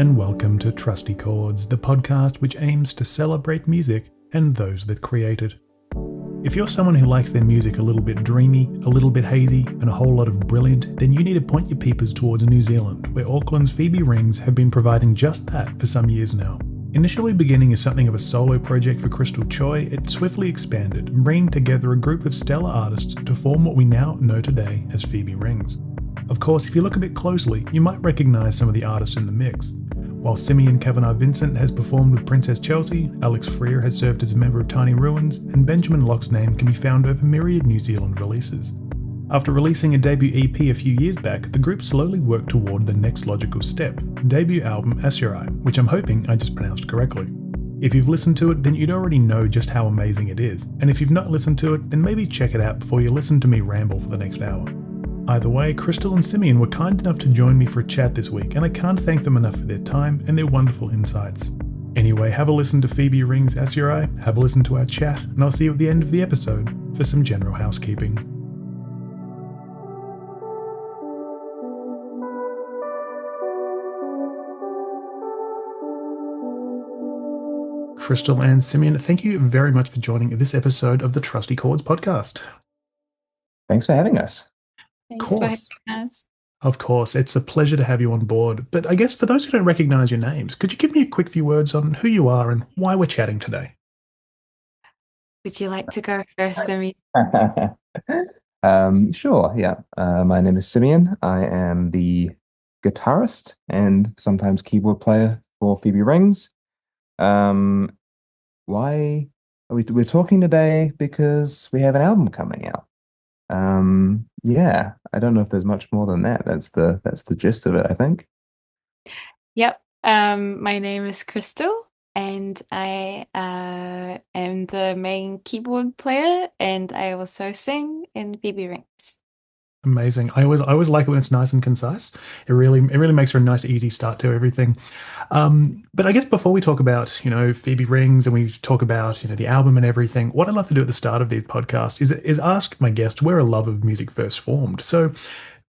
and welcome to Trusty Chords, the podcast which aims to celebrate music and those that create it. If you're someone who likes their music a little bit dreamy, a little bit hazy, and a whole lot of brilliant, then you need to point your peepers towards New Zealand, where Auckland's Phoebe Rings have been providing just that for some years now. Initially beginning as something of a solo project for Crystal Choi, it swiftly expanded, bringing together a group of stellar artists to form what we now know today as Phoebe Rings. Of course, if you look a bit closely, you might recognise some of the artists in the mix. While Simeon Kavanagh-Vincent has performed with Princess Chelsea, Alex Freer has served as a member of Tiny Ruins, and Benjamin Locke's name can be found over myriad New Zealand releases. After releasing a debut EP a few years back, the group slowly worked toward the next logical step, debut album Aseurai, which I'm hoping I just pronounced correctly. If you've listened to it, then you'd already know just how amazing it is, and if you've not listened to it, then maybe check it out before you listen to me ramble for the next hour. Either way, Crystal and Simeon were kind enough to join me for a chat this week, and I can't thank them enough for their time and their wonderful insights. Anyway, have a listen to Phoebe Rings Aseurai, have a listen to our chat, and I'll see you at the end of the episode for some general housekeeping. Crystal and Simeon, thank you very much for joining this episode of the Trusty Chords podcast. Thanks for having us. Of course. Of course, it's a pleasure to have you on board. But I guess for those who don't recognise your names, could you give me a quick few words on who you are and why we're chatting today? Would you like to go first, Simeon? Sure, yeah. My name is Simeon. I am the guitarist and sometimes keyboard player for Phoebe Rings. Why are we're talking today? Because we have an album coming out. Yeah, I don't know if there's much more than that. That's the gist of it, I think. Yep. My name is Crystal, and I am the main keyboard player, and I also sing in Phoebe Rings. Amazing. I always like it when it's nice and concise. It really makes for a nice, easy start to everything. But I guess before we talk about, Phoebe Rings and we talk about, the album and everything, what I'd love to do at the start of the podcast is ask my guest where a love of music first formed. So,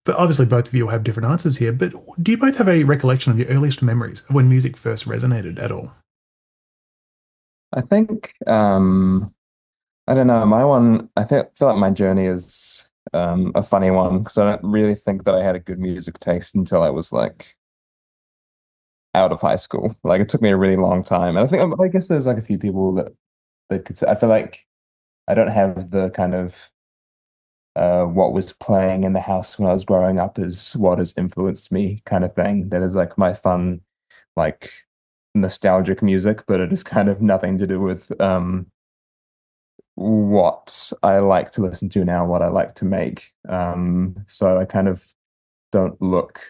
but obviously both of you will have different answers here, but do you both have a recollection of your earliest memories of when music first resonated at all? I think I don't know. My one, feel like my journey is a funny one because I don't really think that I had a good music taste until I was like out of high school. Like it took me a really long time, and I guess there's like a few people that could say. I feel like I don't have the kind of what was playing in the house when I was growing up is what has influenced me kind of thing. That is like my fun, like nostalgic music, but it is kind of nothing to do with what I like to listen to now, what I like to make. So I kind of don't look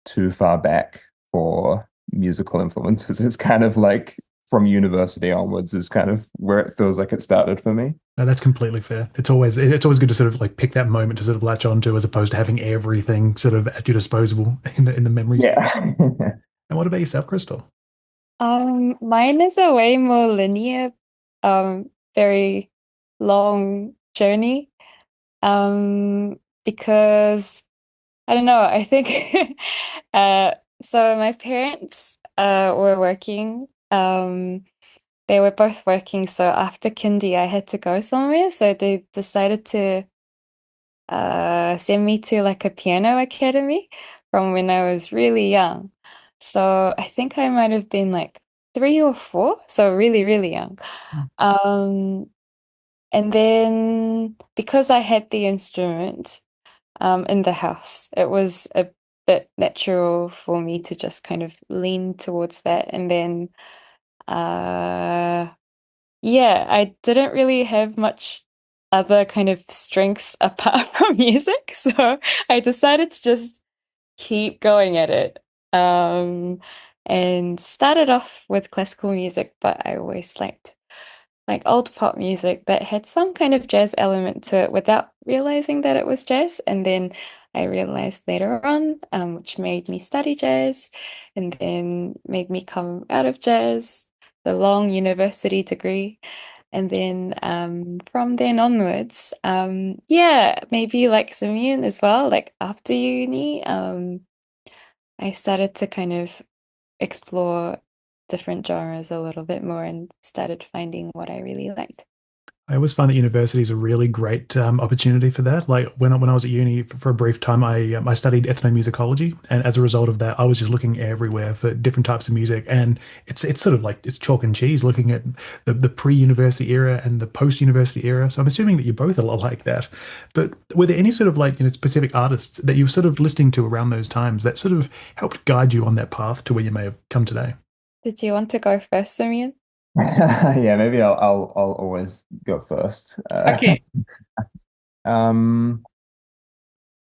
too far back for musical influences. It's kind of like from university onwards is kind of where it feels like it started for me. No, that's completely fair. It's always good to sort of like pick that moment to sort of latch onto as opposed to having everything sort of at your disposal in the memories. Yeah. And what about yourself, Crystal? Mine is a way more linear, very long journey. Because I don't know, I think so my parents were working. They were both working, so after kindy I had to go somewhere, so they decided to send me to like a piano academy from when I was really young. So I think I might have been like 3 or 4, so really, really young. And then because I had the instrument in the house, it was a bit natural for me to just kind of lean towards that. And then yeah, I didn't really have much other kind of strengths apart from music, so I decided to just keep going at it. And started off with classical music, but I always liked like old pop music that had some kind of jazz element to it without realizing that it was jazz. And then I realized later on, which made me study jazz and then made me come out of jazz, the long university degree. And then from then onwards, yeah, maybe like Simeon as well, like after uni, I started to kind of explore different genres a little bit more and started finding what I really liked. I always find that university is a really great opportunity for that. Like when I was at uni for a brief time, I studied ethnomusicology, and as a result of that, I was just looking everywhere for different types of music, and it's sort of like it's chalk and cheese looking at the pre-university era and the post-university era. So I'm assuming that you're both a lot like that. But were there any sort of like specific artists that you were sort of listening to around those times that sort of helped guide you on that path to where you may have come today? Did you want to go first, Simeon? Yeah, maybe I'll always go first. Okay. Um,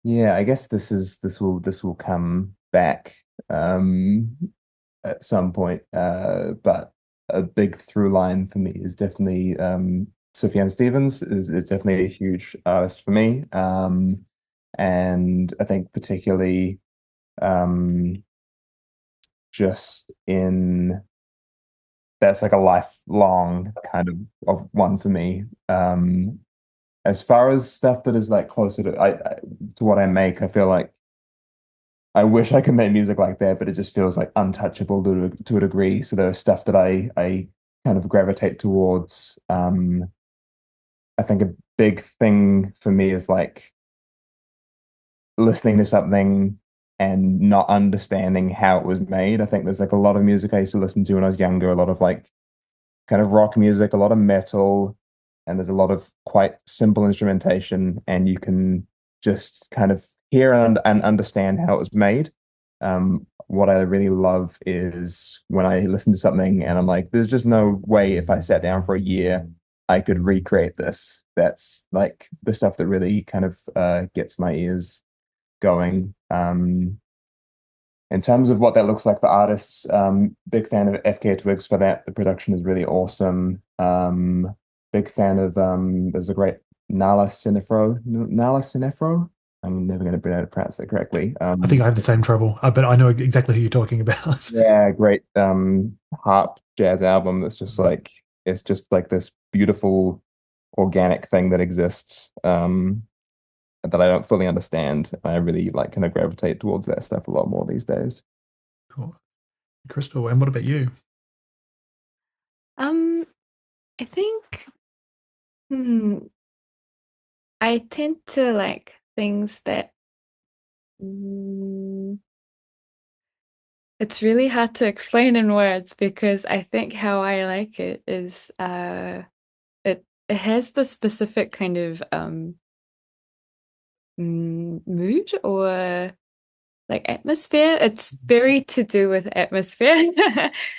yeah, I guess this will come back um at some point. But a big through line for me is definitely Sufjan Stevens is definitely a huge artist for me. And I think particularly um just in that's like a lifelong kind of one for me. As far as stuff that is like closer to what I make, I feel like I wish I could make music like that, but it just feels like untouchable to a degree. So there's stuff that I kind of gravitate towards. I think a big thing for me is like listening to something and not understanding how it was made. I think there's like a lot of music I used to listen to when I was younger, a lot of like kind of rock music, a lot of metal, and there's a lot of quite simple instrumentation, and you can just kind of hear and understand how it was made. What I really love is when I listen to something and I'm like, there's just no way if I sat down for a year, I could recreate this. That's like the stuff that really kind of gets my ears going. In terms of what that looks like for artists, big fan of FK Twigs for that. The production is really awesome. Big fan of there's a great Nala Sinefro. I'm never going to pronounce that correctly. I think I have the same trouble, but I know exactly who you're talking about. Yeah, great harp jazz album that's just like it's just like this beautiful organic thing that exists that I don't fully understand. I really like kind of gravitate towards that stuff a lot more these days. Cool. Crystal, and what about you? Um, I think hmm, I tend to like things that mm, it's really hard to explain in words because I think how I like it is it has the specific kind of mood or like atmosphere. It's very to do with atmosphere.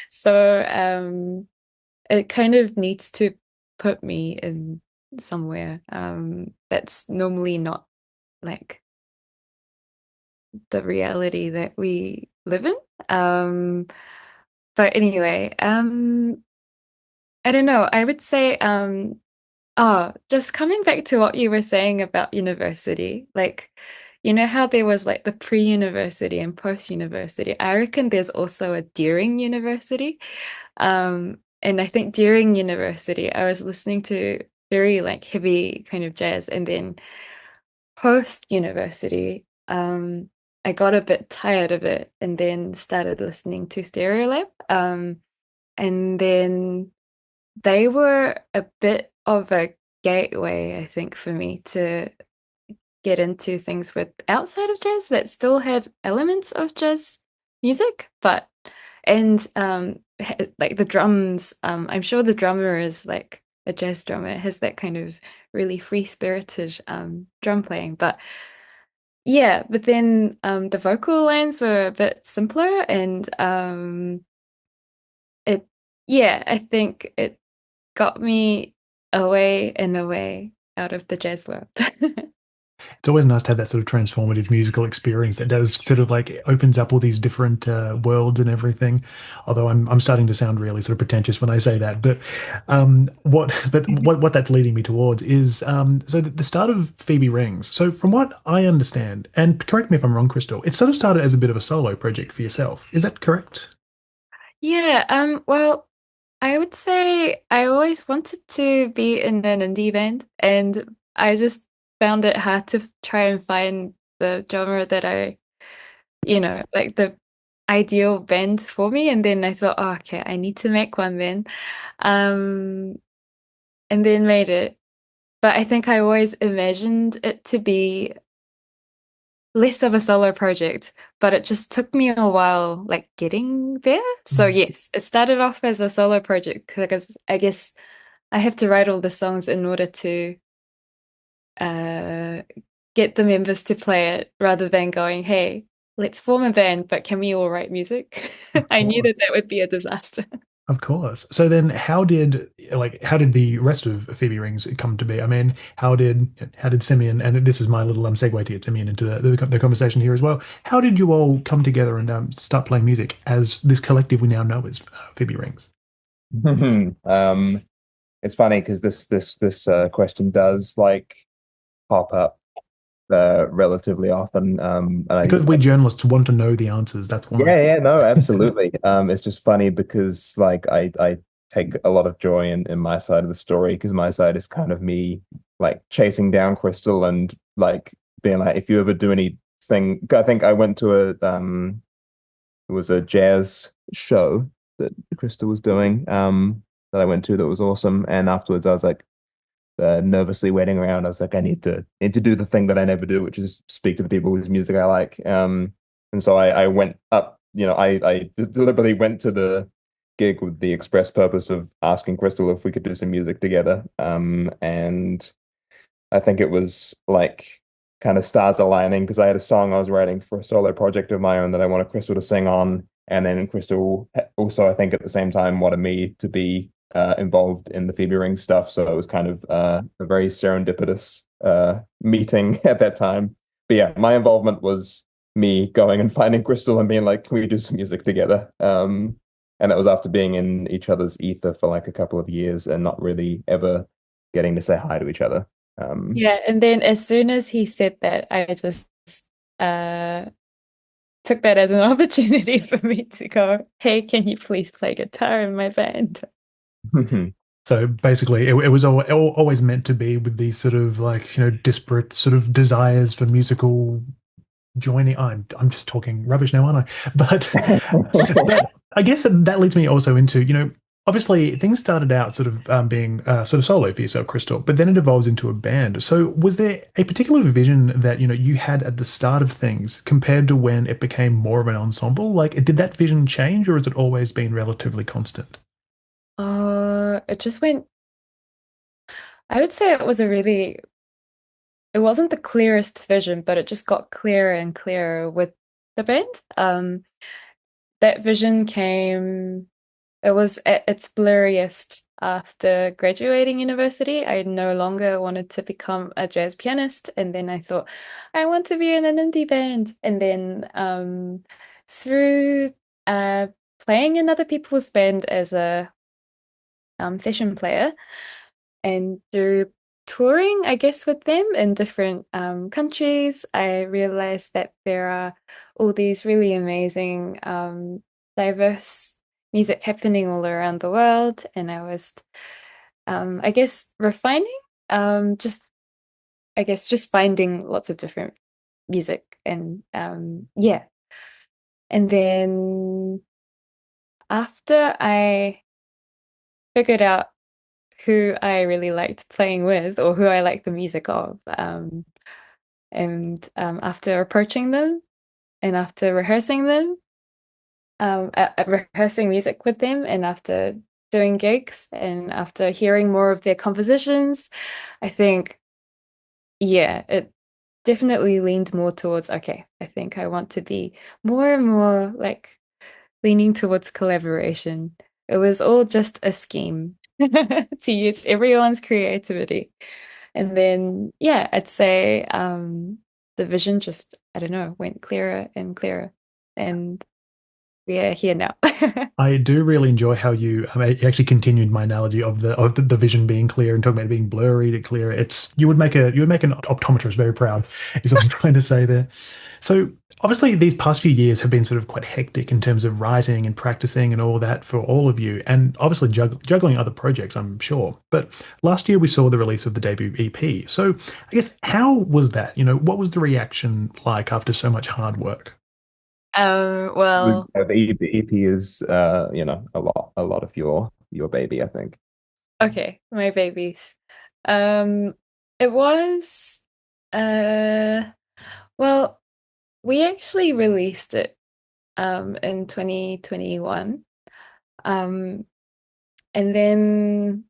So it kind of needs to put me in somewhere that's normally not like the reality that we live in. Um, but anyway, I don't know. I would say, just coming back to what you were saying about university, like, you know how there was like the pre-university and post-university. I reckon there's also a during university. And I think during university, I was listening to very like heavy kind of jazz, and then post-university, I got a bit tired of it and then started listening to Stereolab. And then they were a bit of a gateway, I think, for me to get into things with outside of jazz that still had elements of jazz music, but and like the drums, I'm sure the drummer is like a jazz drummer, it has that kind of really free-spirited drum playing. But yeah, but then the vocal lines were a bit simpler and it yeah, I think it got me away and away out of the jazz world. It's always nice to have that sort of transformative musical experience that does sort of like opens up all these different worlds and everything. Although I'm starting to sound really sort of pretentious when I say that, but what that's leading me towards is so the start of Phoebe Rings. So from what I understand, and correct me if I'm wrong, Crystal, it sort of started as a bit of a solo project for yourself. Is that correct? Yeah, well, I would say I always wanted to be in an indie band, and I just found it hard to try and find the genre that I, like the ideal band for me. And then I thought, oh, okay, I need to make one then. Um, and then made it. But I think I always imagined it to be less of a solo project, but it just took me a while, like getting there. So Mm. yes, it started off as a solo project because I guess I have to write all the songs in order to uh, get the members to play it rather than going, hey, let's form a band, but can we all write music? Of I knew that course. that would be a disaster. Of course. So then how did the rest of Phoebe Rings come to be? I mean, how did Simeon, and this is my little segue to get Simeon into the conversation here as well. How did you all come together and start playing music as this collective we now know as Phoebe Rings? Um, it's funny because this question does like pop up relatively often. And Because we journalists want to know the answers, that's why. yeah, no, absolutely. It's just funny because like I take a lot of joy in my side of the story because my side is kind of me like chasing down Crystal and like being like, if you ever do anything, I think I went to it was a jazz show that Crystal was doing, that I went to that was awesome. And afterwards I was like nervously waiting around. I was like, I need to do the thing that I never do, which is speak to the people whose music I like. And so I went up, I deliberately went to the gig with the express purpose of asking Crystal if we could do some music together. And I think it was like kind of stars aligning because I had a song I was writing for a solo project of my own that I wanted Crystal to sing on. And then Crystal also, I think, at the same time, wanted me to be involved in the Phoebe Ring stuff. So it was kind of a very serendipitous meeting at that time. But yeah, my involvement was me going and finding Crystal and being like, can we do some music together? And that was after being in each other's ether for like a couple of years and not really ever getting to say hi to each other. Um, Yeah, and then as soon as he said that, I just uh took that as an opportunity for me to go, hey, can you please play guitar in my band? So basically, it was always meant to be with these sort of like, disparate sort of desires for musical joining. I'm just talking rubbish now, aren't I? But I guess that leads me also into, obviously things started out sort of being sort of solo for yourself, Crystal, but then it evolves into a band. So was there a particular vision that, you had at the start of things compared to when it became more of an ensemble? Like, did that vision change or has it always been relatively constant? It just went, I would say it wasn't the clearest vision, but it just got clearer and clearer with the band. That vision came, it was at its blurriest after graduating university. I no longer wanted to become a jazz pianist. And then I thought, I want to be in an indie band. And then through uh, playing in other people's band as a session player, and through touring, I guess, with them in different countries, I realized that there are all these really amazing, diverse music happening all around the world. And I was, I guess, refining, just, I guess, just finding lots of different music. And yeah. And then after I figured out who I really liked playing with or who I liked the music of. And after approaching them and after rehearsing them, rehearsing music with them, and after doing gigs and after hearing more of their compositions, I think, yeah, it definitely leaned more towards, okay, I think I want to be more and more like leaning towards collaboration. It was all just a scheme to use everyone's creativity. And then, yeah, I'd say the vision just, I don't know, went clearer and clearer. And we're here now. I do really enjoy how you actually continued my analogy of the vision being clear and talking about it being blurry to clear. It's you would make an optometrist very proud, is what I'm trying to say there. So obviously these past few years have been sort of quite hectic in terms of writing and practicing and all that for all of you, and obviously juggling other projects, I'm sure. But last year we saw the release of the debut EP. So I guess how was that? What was the reaction like after so much hard work? Well, The EP is a lot of your baby, I think. okay, my babies. Um, it was uh well, we actually released it in 2021. Um, and then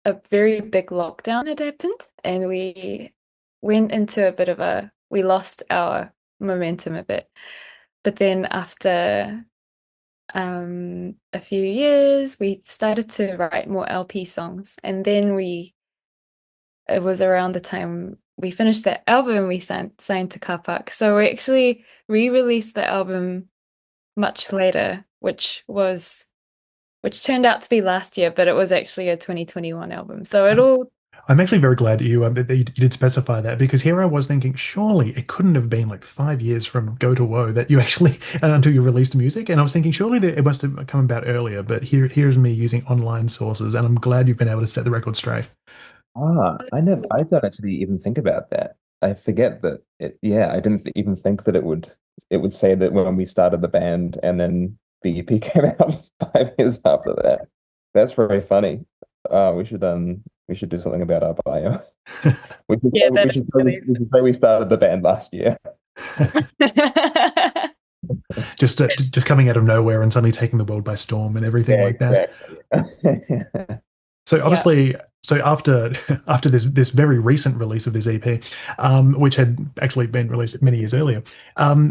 a very big lockdown had happened, and we went into a bit of we lost our momentum a bit. But then after a few years, we started to write more LP songs, and then it was around the time we finished that album, we signed to Car Park. So we actually re-released the album much later, which turned out to be last year, but it was actually a 2021 album. So it all I'm actually very glad that you did specify that, because here I was thinking, surely it couldn't have been like 5 years from Go to Woe that you actually and until you released music. And I was thinking surely that it must have come about earlier. But here's me using online sources, and I'm glad you've been able to set the record straight. I don't actually even think about that. I forget that I didn't even think that it would say that when we started the band and then the EP came out 5 years after that. That's very funny. We should do something about our bio. yeah, that is really We should say we started the band last year. Just coming out of nowhere and suddenly taking the world by storm and everything Yeah, like that. exactly. So yeah. obviously, so after this very recent release of this EP, which had actually been released many years earlier,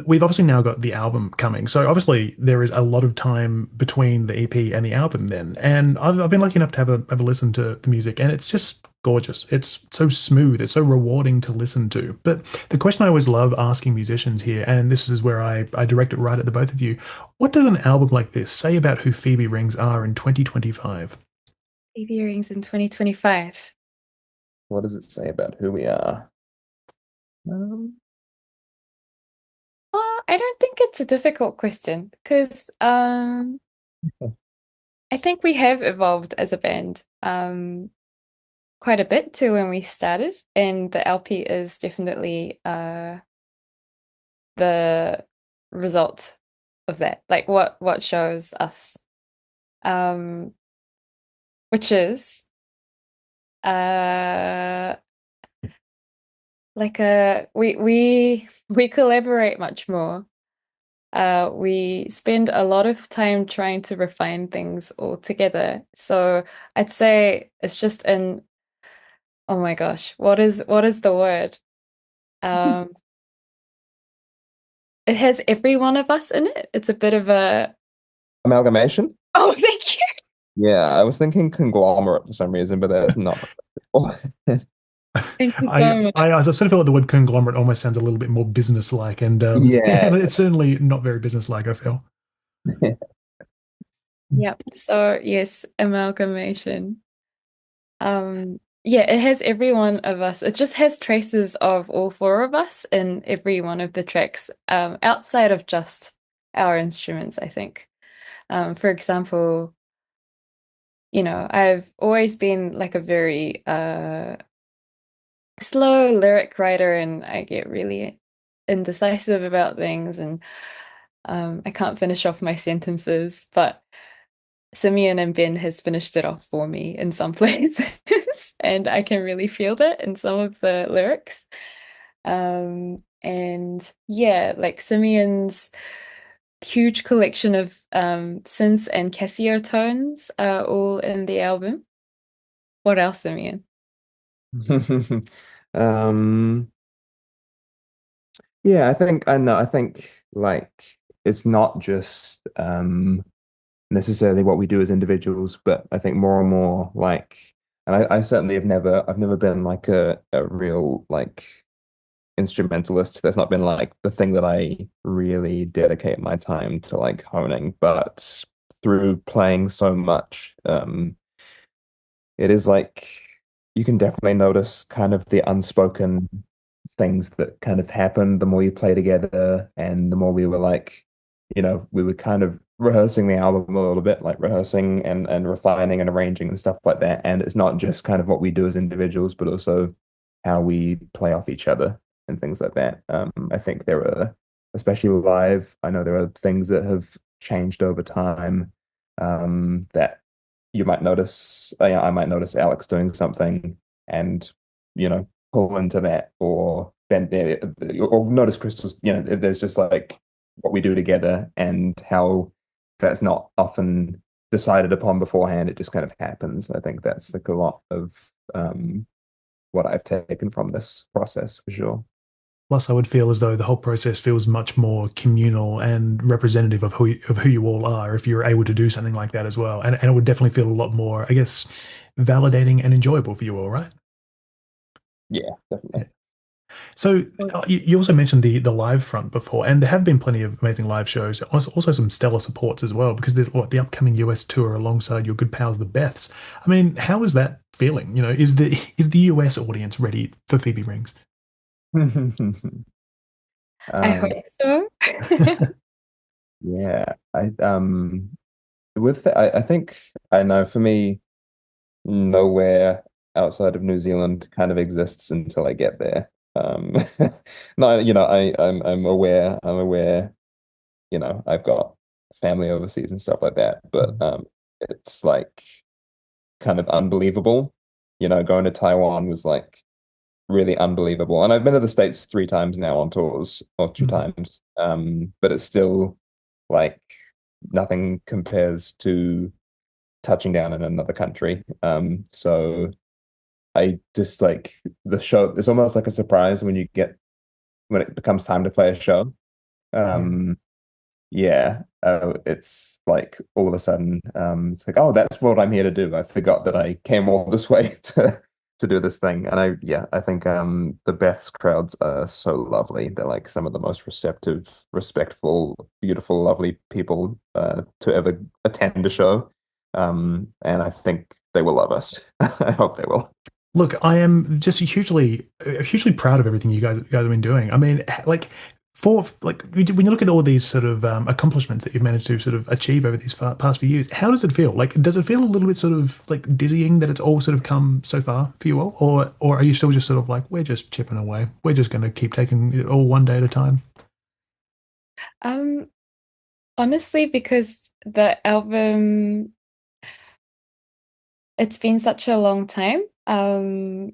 we've obviously now got the album coming. So obviously there is a lot of time between the EP and the album then, and I've been lucky enough to have a listen to the music, and it's just gorgeous. It's so smooth. It's so rewarding to listen to. But the question I always love asking musicians here, and this is where I direct it right at the both of you: what does an album like this say about who Phoebe Rings are in 2025? Phoebe Rings in 2025. What does it say about who we are? I don't think it's a difficult question because I think we have evolved as a band quite a bit to when we started, and the LP is definitely the result of that. Like what shows us, um, which is uh like we collaborate much more. We spend a lot of time trying to refine things all together. So I'd say it's just an oh my gosh, what is the word? Um, it has every one of us in it. It's a bit of a Amalgamation? oh, thank you. Yeah, I was thinking conglomerate for some reason, but that's not. Thank you so much. I sort of feel like the word conglomerate almost sounds a little bit more business-like, and Yeah. and it's certainly not very business-like, I feel. Yep. So yes, amalgamation. Yeah, it has every one of us. It just has traces of all four of us in every one of the tracks, outside of just our instruments, I think. For example, I've always been like a very slow lyric writer, and I get really indecisive about things, and I can't finish off my sentences, but Simeon and Ben has finished it off for me in some places, and I can really feel that in some of the lyrics. And yeah, like Simeon's huge collection of synths and Casio tones are all in the album. What else, Simeon? Um, yeah, I think like it's not just necessarily what we do as individuals, but I think more and more like and I certainly I've never been like a real like instrumentalist. That's not been like the thing that I really dedicate my time to like honing, but through playing so much, it is like you can definitely notice kind of the unspoken things that kind of happen the more you play together and the more we were like, we were kind of rehearsing the album a little bit, like rehearsing and refining and arranging and stuff like that. And it's not just kind of what we do as individuals, but also how we play off each other and things like that. I think there are especially live. I know there are things that have changed over time, that you might notice. I might notice Alex doing something, and pull into that, or notice Crystal's. There's just like what we do together and how that's not often decided upon beforehand. It just kind of happens. I think that's like a lot of what I've taken from this process for sure. Plus, I would feel as though the whole process feels much more communal and representative of who you all are if you're able to do something like that as well. And it would definitely feel a lot more, I guess, validating and enjoyable for you all, right? Yeah, Yeah. definitely. So you also mentioned the live front before, and there have been plenty of amazing live shows. Also some stellar supports as well, because there's the upcoming US tour alongside your good pals, the Beths. I mean, how is that feeling? Is the US audience ready for Phoebe Rings? I Um, hope so. yeah, I think I know for me, nowhere outside of New Zealand kind of exists until I get there. Um, no, I'm aware, I've got family overseas and stuff like that, but it's like kind of unbelievable. Going to Taiwan was like really unbelievable. And I've been to the States 3 times now on tours, or two Mhm. times. But it's still like nothing compares to touching down in another country. So I just like the show. It's almost like a surprise when it becomes time to play a show. Yeah. Um, yeah, it's like all of a sudden, it's like, oh, that's what I'm here to do. I forgot that I came all this way to do this thing. And I think the Beth's crowds are so lovely. They're like some of the most receptive, respectful, beautiful, lovely people to ever attend a show. And I think they will love us. I hope they will. Look, I am just hugely proud of everything you guys have been doing. I mean, like for like when you look at all these sort of accomplishments that you've managed to sort of achieve over these past few years, how does it feel? Like, does it feel a little bit sort of like dizzying that it's all sort of come so far for you all, or are you still just sort of like we're just chipping away, we're just going to keep taking it all one day at a time? Um, Honestly, because the album, it's been such a long time. It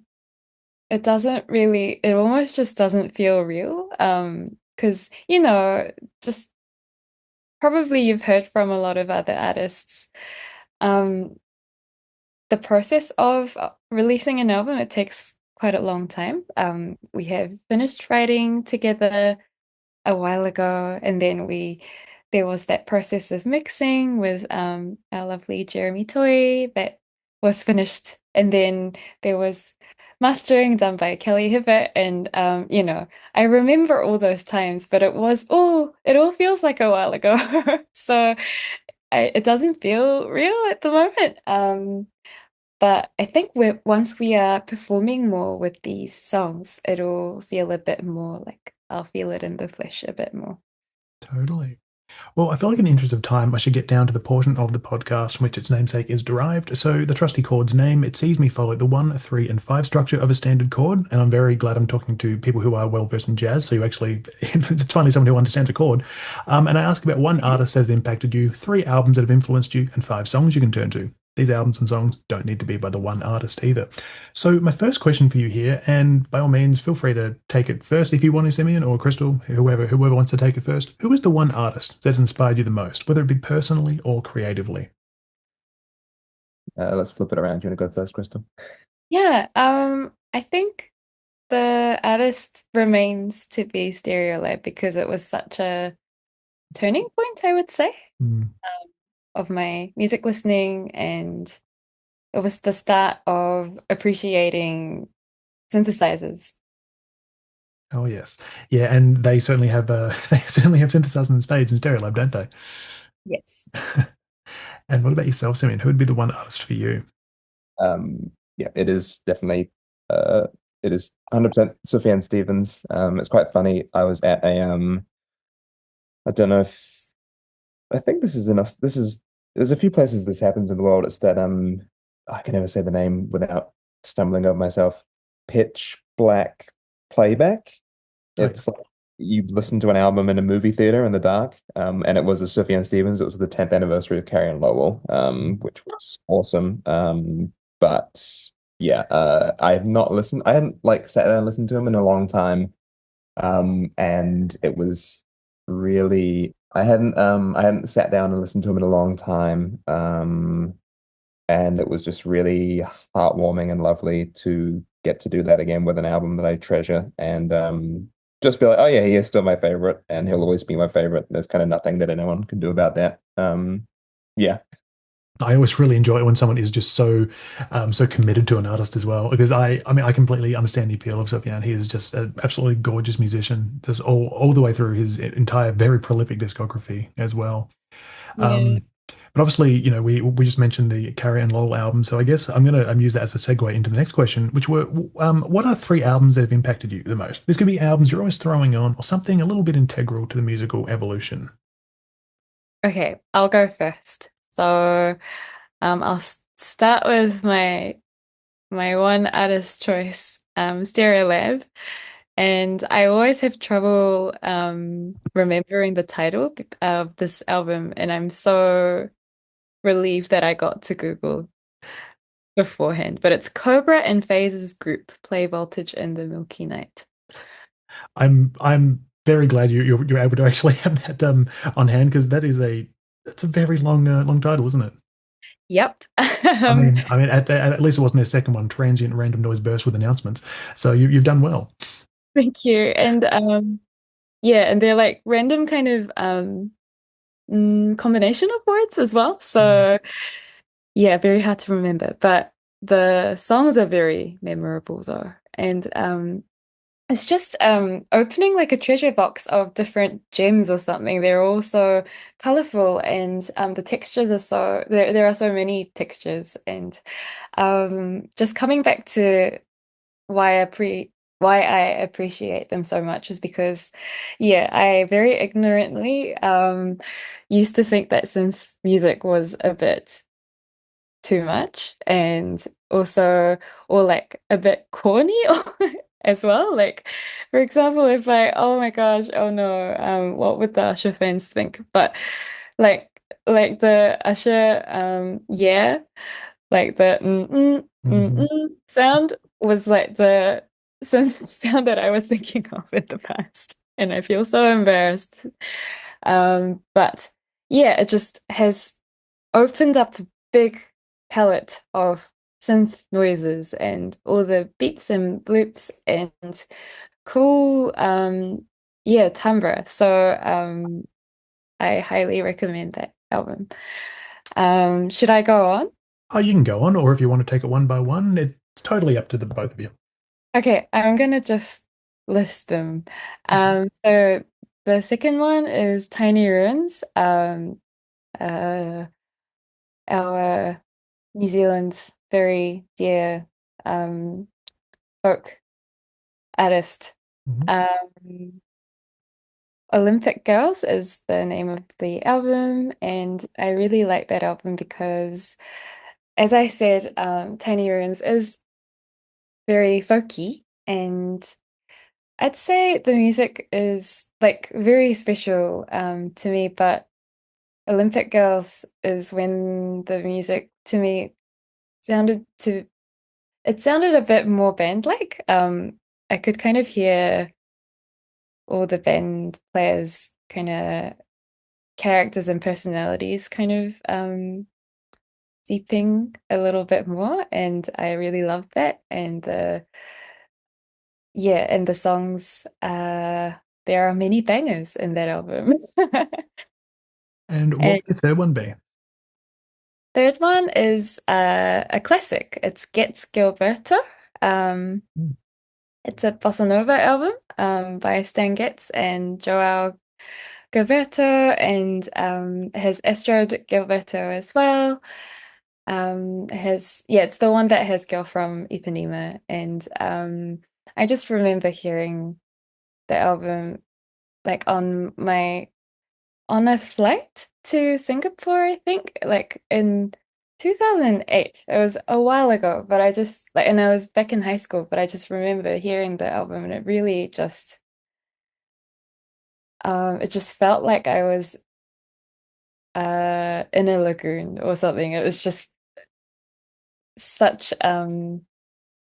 almost just doesn't feel real. Because, just probably you've heard from a lot of other artists. Um, the process of releasing an album, it takes quite a long time. We have finished writing together a while ago, and then there was that process of mixing with our lovely Jeremy Toy that was finished, and then there was mastering done by Kelly Hibbert, and I remember all those times, but it all feels like a while ago, so it doesn't feel real at the moment. But I think once we are performing more with these songs, it'll feel a bit more like I'll feel it in the flesh a bit more. Totally. Well, I feel like in the interest of time, I should get down to the portion of the podcast from which its namesake is derived. So, the trusty chord's name, it sees me follow the 1, 3, and 5 structure of a standard chord, and I'm very glad I'm talking to people who are well versed in jazz. So, you actually, it's finally someone who understands a chord. And I ask about one artist that has impacted you, 3 albums that have influenced you, and 5 songs you can turn to. These albums and songs don't need to be by the one artist either. So, my first question for you here, and by all means, feel free to take it first if you want to, Simeon or Crystal, whoever wants to take it first. Who is the one artist that's inspired you the most, whether it be personally or creatively? Let's flip it around. Do you want to go first, Crystal? Yeah, I think the artist remains to be Stereolab because it was such a turning point, I would say, Hmm. of my music listening, and it was the start of appreciating synthesizers. Oh yes, yeah, and they certainly have they certainly have synthesizers and spades in Stereolab, don't they? Yes. And what about yourself, Simeon? Who would be the one artist for you? Yeah, it is definitely uh it is 100% Sufjan Stevens. It's quite funny. I was at I don't know if I think this is in us this is there's a few places this happens in the world. It's that I can never say the name without stumbling over myself. Pitch Black Playback. Oh yeah, It's like you listen to an album in a movie theater in the dark, and it was a Sufjan Stevens. It was the 10th anniversary of Carrie and Lowell, which was awesome. But yeah, I have not listened. I hadn't like sat down and listened to him in a long time. And it was really I hadn't sat down and listened to him in a long time. And it was just really heartwarming and lovely to get to do that again with an album that I treasure and just be like, oh yeah, he is still my favorite and he'll always be my favorite. There's kind of nothing that anyone can do about that. Yeah. I always really enjoy it when someone is just so committed to an artist as well. Because I mean, I completely understand the appeal of Sufjan. He is just an absolutely gorgeous musician, just all the way through his entire very prolific discography as well. Yeah. Um, but obviously, we just mentioned the Carrie and Lowell album, so I guess I'm gonna use that as a segue into the next question, which were, what are three albums that have impacted you the most? This could be albums you're always throwing on, or something a little bit integral to the musical evolution. Okay, I'll go first. So, I'll start with my one artist choice, Stereolab. And I always have trouble remembering the title of this album, and I'm so relieved that I got to Google beforehand. But it's Cobra and Phases Group, Play Voltage in the Milky Night. I'm very glad you're able to actually have that on hand, because that's a very long title, isn't it? Yep. I mean, at least it wasn't their second one, Transient Random Noise Burst with Announcements. So you've done well. Thank you. And yeah, and they're like random kind of combination of words as well. So yeah, very hard to remember. But the songs are very memorable though. And it's just opening like a treasure box of different gems or something. They're all so colorful and the textures are so there are so many textures and just coming back to why I pre why I appreciate them so much is because yeah, I very ignorantly used to think that synth music was a bit too much and also or like a bit corny as well. Like for example, if I oh my gosh, oh no, what would the Usher fans think? But like the Usher yeah, like the Mhm. sound was like the sound that I was thinking of in the past. And I feel so embarrassed. But yeah, it just has opened up a big palette of synth noises and all the beeps and bloops and cool yeah, timbre. So I highly recommend that album. Should I go on? Oh, you can go on, or if you want to take it one by one, it's totally up to the both of you. Okay, I'm gonna just list them. Okay. So the second one is Tiny Ruins. Uh, our New Zealand's very dear um, folk artist. Mhm. Um, Olympic Girls is the name of the album, and I really like that album because, as I said, Tiny Ruins is very folky, and I'd say the music is like very special to me, but Olympic Girls is when the music to me sounded to it sounded a bit more band-like. I could kind of hear all the band players kind of characters and personalities kind of seeping a little bit more, and I really loved that. And the yeah, and the songs, there are many bangers in that album. And what And would the third one be? third one is a classic. It's Gets Gilberto. Um, Mm. it's a bossa nova album by Stan Getz and Joao Gilberto, and has Astrid Gilberto as well. Has yeah, it's the one that has Girl from Ipanema, and I just remember hearing the album like on a flight to Singapore, I think, like in 2008. It was a while ago, but I just like, and I was back in high school, but I just remember hearing the album and it really just It just felt like I was in a lagoon or something. It was just such Very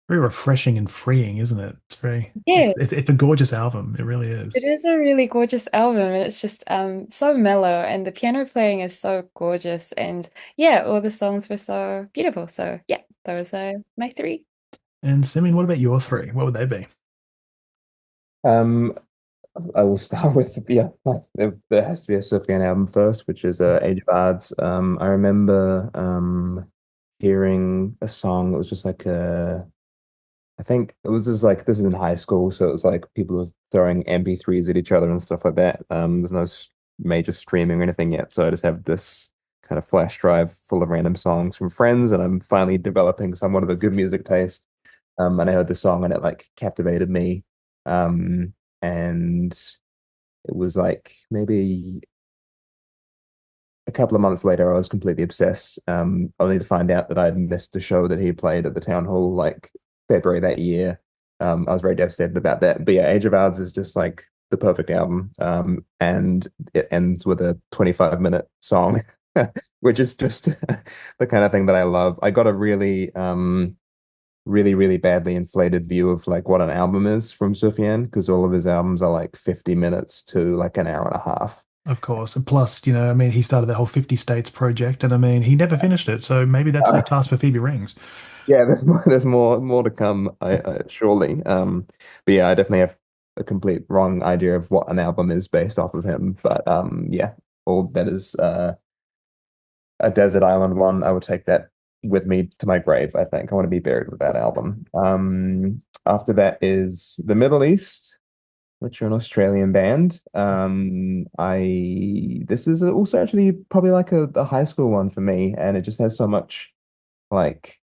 refreshing and freeing, isn't it? It's very it's yes. a gorgeous album. It really It is. is a really gorgeous album and it's just so mellow and the piano playing is so gorgeous and yeah, all the songs were so beautiful. So yeah, those are my three. And Simeon, what about your three? What would they be? Um, I will start with yeah. There has to be a Sufjan album first, which is Age of Adz. I remember hearing a song that was just like I think it was just like this is in high school, so it was like people were throwing MP3s at each other and stuff like that. There's no major streaming or anything yet, so I just have this kind of flash drive full of random songs from friends, and I'm finally developing somewhat of a good music taste. And I heard the song and it like captivated me. And it was like maybe a couple of months later, I was completely obsessed. Only to find out that I had missed a show that he played at the town hall like February that year. I was very devastated about that. But yeah, Age of Ours is just like the perfect album. And it ends with a 25-minute song, which is just the kind of thing that I love. I got a really badly inflated view of like what an album is from Sufjan because all of his albums are like 50 minutes to like an hour and a half. Of course. And plus, I mean, he started the whole 50 States project, and I mean, he never finished it. So maybe that's a task for Phoebe Rings. Yeah, there's more to come, I surely. But yeah, I definitely have a complete wrong idea of what an album is based off of him. But yeah, all that is a desert island one. I would take that with me to my grave. I think I want to be buried with that album. After that is the Middle East, which are an Australian band. I this is also actually probably like a high school one for me, and it just has so much like.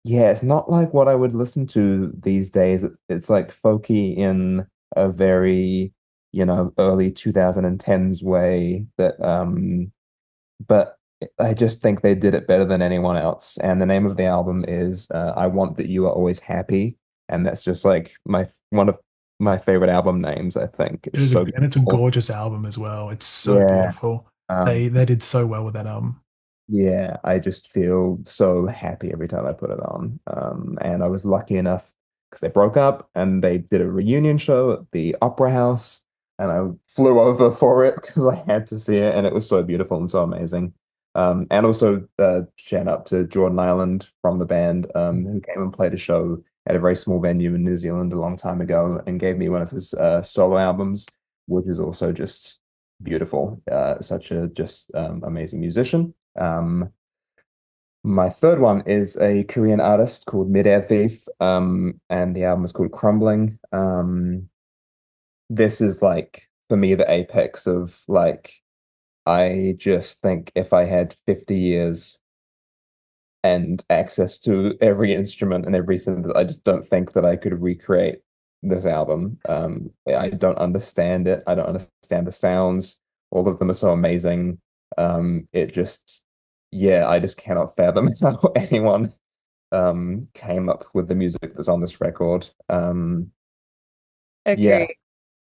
Yeah, it's not like what I would listen to these days. It's like folky in a very, early 2010s way but I just think they did it better than anyone else. And the name of the album is I Want That You Are Always Happy. And that's just like my one of my favorite album names, I think. It It's is so and it's a beautiful. gorgeous album as well. It's so Yeah. beautiful. Um, They did so well with that album. Yeah, I just feel so happy every time I put it on. And I was lucky enough because they broke up and they did a reunion show at the Opera House, and I flew over for it because I had to see it, and it was so beautiful and so amazing. And also shout out to Jordan Ireland from the band, who came and played a show at a very small venue in New Zealand a long time ago and gave me one of his solo albums, which is also just beautiful. Such a just amazing musician. My third one is a Korean artist called myriad, and the album is called Crumbling. This is like for me the apex of like I just think if I had 50 years and access to every instrument and every synth, I just don't think that I could recreate this album. I don't understand it. I don't understand the sounds. All of them are so amazing. It just, yeah, I just cannot fathom how anyone came up with the music that's on this record. Yeah, Agree.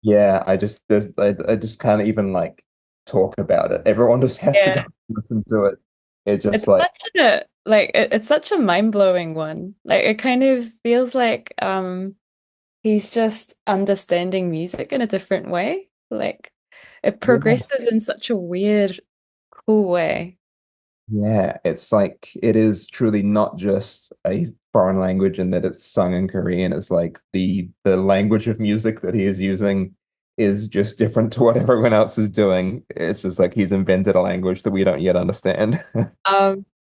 yeah, I just can't even like talk about it. Everyone just has to go Yeah. listen to it. It just It's like such a it's such a mind-blowing one. Like it kind of feels like he's just understanding music in a different way. Like it yeah. progresses in such a weird, cool way. Yeah, it's like it is truly not just a foreign language and that it's sung in Korean. It's like the language of music that he is using is just different to what everyone else is doing. It's just like he's invented a language that we don't yet understand.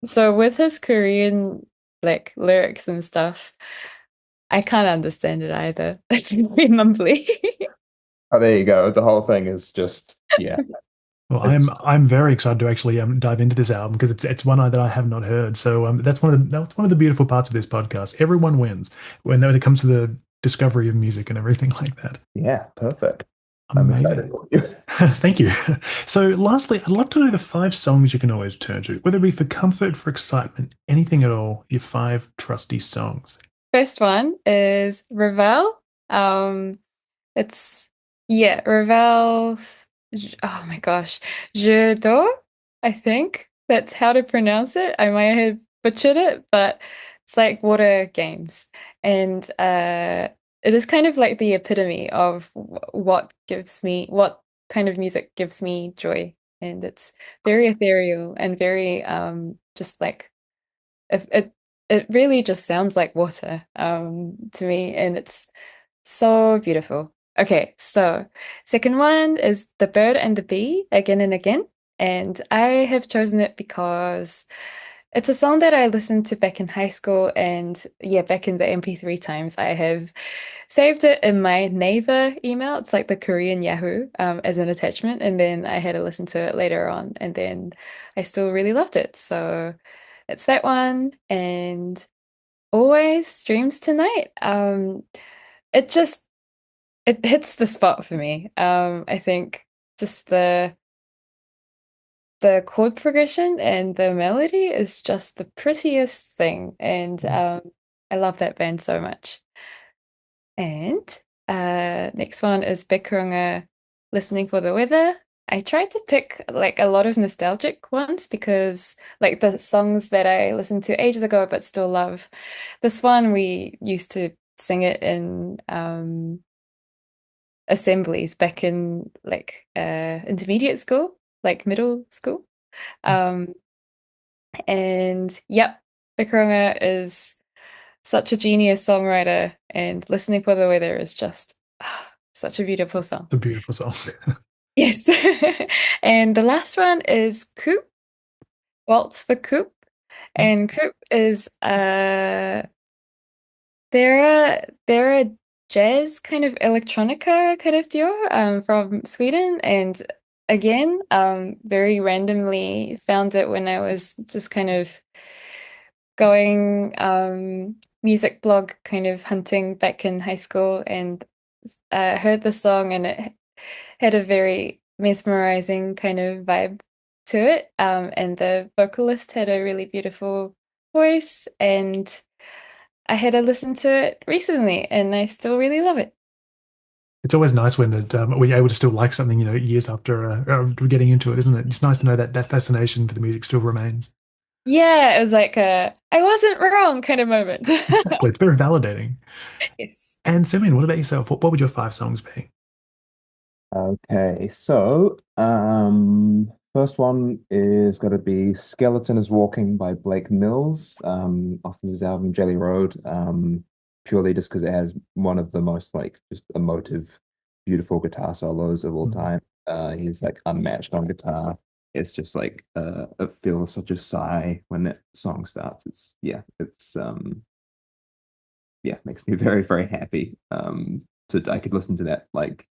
So with his Korean like lyrics and stuff, I can't understand it either. It's very mumbly. Oh, there you go. The whole thing is just yeah. Well, I'm It's I'm very excited to actually dive into this album because it's one that I have not heard. So that's one of the beautiful parts of this podcast. Everyone wins when it comes to the discovery of music and everything like that. yeah, perfect. I'm excited Amazing. for you. Thank you. So, lastly, I'd love to know the five songs you can always turn to, whether it be for comfort, for excitement, anything at all. Your five trusty songs. First one is Ravel. Um, it's Yeah, Ravel's. Oh my gosh, Je d'eau, I think that's how to pronounce it. I might have butchered it, but it's like water games, and it is kind of like the epitome of what kind of music gives me joy, and it's very ethereal and very just like if it really just sounds like water to me, and it's so beautiful. Okay, so second one is The Bird and the Bee, Again and Again. And I have chosen it because it's a song that I listened to back in high school. And yeah, back in the MP3 times, I have saved it in my Naver email. It's like the Korean Yahoo as an attachment. And then I had to listen to it later on. And then I still really loved it. So it's that one. And Always Dreams Tonight. It just it hits the spot for me. I think just the chord progression and the melody is just the prettiest thing, and I love that band so much. And next one is Bekuranga, Listening for the Weather. I tried to pick like a lot of nostalgic ones because like the songs that I listened to ages ago but still love. This one we used to sing it in assemblies back in like intermediate school, like middle school. Um, and yep, Vikaranga is such a genius songwriter, and Listening for the Weather is just such a beautiful song. It's a beautiful song. Yes. And the last one is Coop, Waltz for Coop. And Coop is they're a jazz kind of electronica kind of duo from Sweden, and again very randomly found it when I was just kind of going music blog kind of hunting back in high school, and heard the song, and it had a very mesmerizing kind of vibe to it, and the vocalist had a really beautiful voice, and I had to listen to it recently, and I still really love it. It's always nice when you're able to still like something, years after getting into it, isn't it? It's nice to know that that fascination for the music still remains. Yeah, it was like a I wasn't wrong kind of moment. Exactly. It's very validating. Yes. And Simeon, what about yourself? What would your five songs be? Okay, so first one is going to be Skeleton is Walking by Blake Mills, off of his album Jelly Road, purely just because it has one of the most like just emotive, beautiful guitar solos of all Mhm. time. He's like unmatched on guitar. It's just like it feels such a sigh when that song starts. It's makes me very, very happy. So I could listen to that like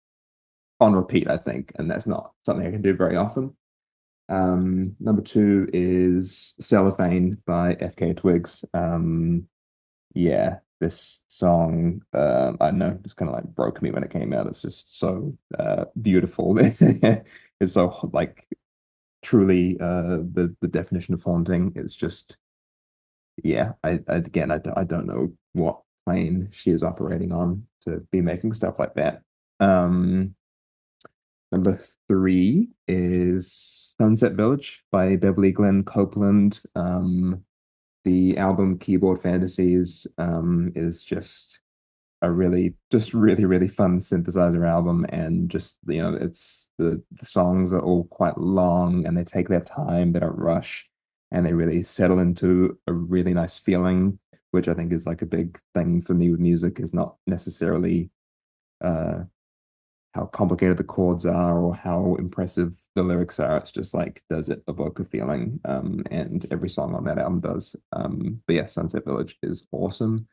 on repeat, I think, and that's not something I can do very often. Number two is Cellophane by FK Twigs. Yeah, this song, I don't know, just kind of like broke me when it came out. It's just so beautiful. It's so like truly the definition of haunting. It's just yeah. I don't know what plane she is operating on to be making stuff like that. Um, Number three is Sunset Village by Beverly Glenn Copeland. The album Keyboard Fantasies is just a really fun synthesizer album, and just it's the songs are all quite long and they take their time, they don't rush, and they really settle into a really nice feeling, which I think is like a big thing for me with music, is not necessarily uh how complicated the chords are or how impressive the lyrics are. It's just like, does it evoke a feeling? And every song on that album does. But yeah, Sunset Village is awesome.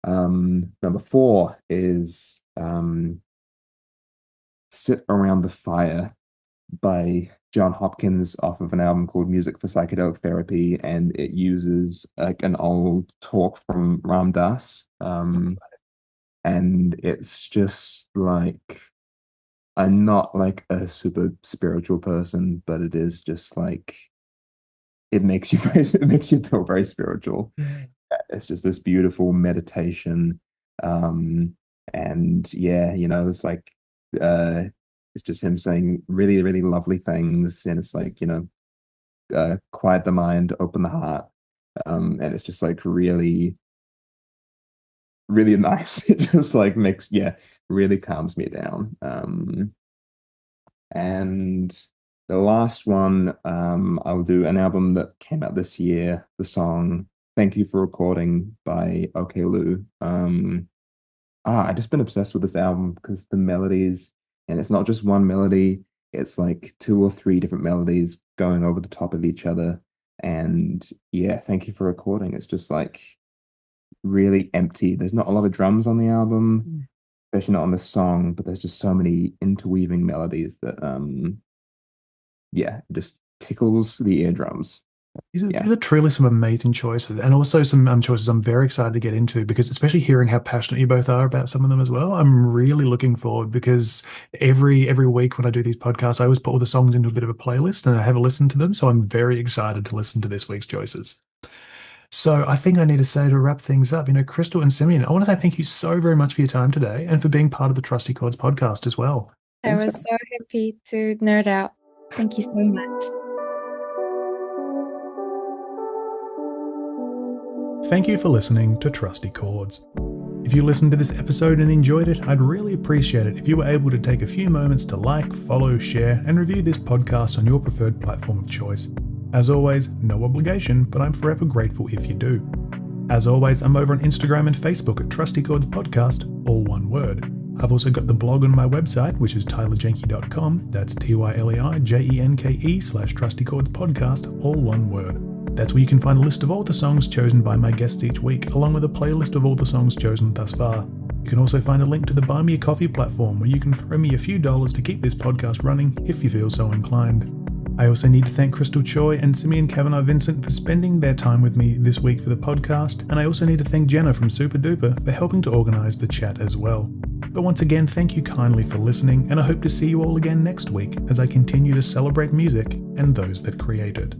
Number four is Sit Around the Fire by John Hopkins off of an album called Music for Psychedelic Therapy, and it uses like an old talk from Ram Dass. And it's just like I'm not like a super spiritual person, but it is just like it makes you it makes you feel very spiritual. Yeah. It's just this beautiful meditation. Um, and yeah, it's like it's just him saying really, really lovely things, and it's like, quiet the mind, open the heart. And it's just like really, really nice. It just like really calms me down. And the last one, I'll do an album that came out this year, the song Thank You for Recording by OK Lou. I've just been obsessed with this album because the melodies, and it's not just one melody, it's like two or three different melodies going over the top of each other. And yeah, Thank You for Recording. It's just like really empty. There's not a lot of drums on the album, especially not on the song, but there's just so many interweaving melodies that it just tickles the eardrums. These are truly some amazing choices, and also some choices I'm very excited to get into, because especially hearing how passionate you both are about some of them as well, I'm really looking forward, because every week when I do these podcasts, I always put all the songs into a bit of a playlist and I have a listen to them. So I'm very excited to listen to this week's choices. So I think I need to say, to wrap things up, Crystal and Simeon, I want to say thank you so very much for your time today and for being part of the Trusty Chords podcast as well. I was so happy to nerd out. Thank you so much. Thank you for listening to Trusty Chords. If you listened to this episode and enjoyed it, I'd really appreciate it if you were able to take a few moments to like, follow, share, and review this podcast on your preferred platform of choice. As always, no obligation, but I'm forever grateful if you do. As always, I'm over on Instagram and Facebook at Trusty Chords Podcast, all one word. I've also got the blog on my website, which is tylerjenke.com. That's TYLEIJENKE/Trusty Chords Podcast, all one word. That's where you can find a list of all the songs chosen by my guests each week, along with a playlist of all the songs chosen thus far. You can also find a link to the Buy Me a Coffee platform, where you can throw me a few dollars to keep this podcast running if you feel so inclined. I also need to thank Crystal Choi and Simeon Kavanagh-Vincent for spending their time with me this week for the podcast, and I also need to thank Jenna from Super Duper for helping to organise the chat as well. But once again, thank you kindly for listening, and I hope to see you all again next week as I continue to celebrate music and those that create it.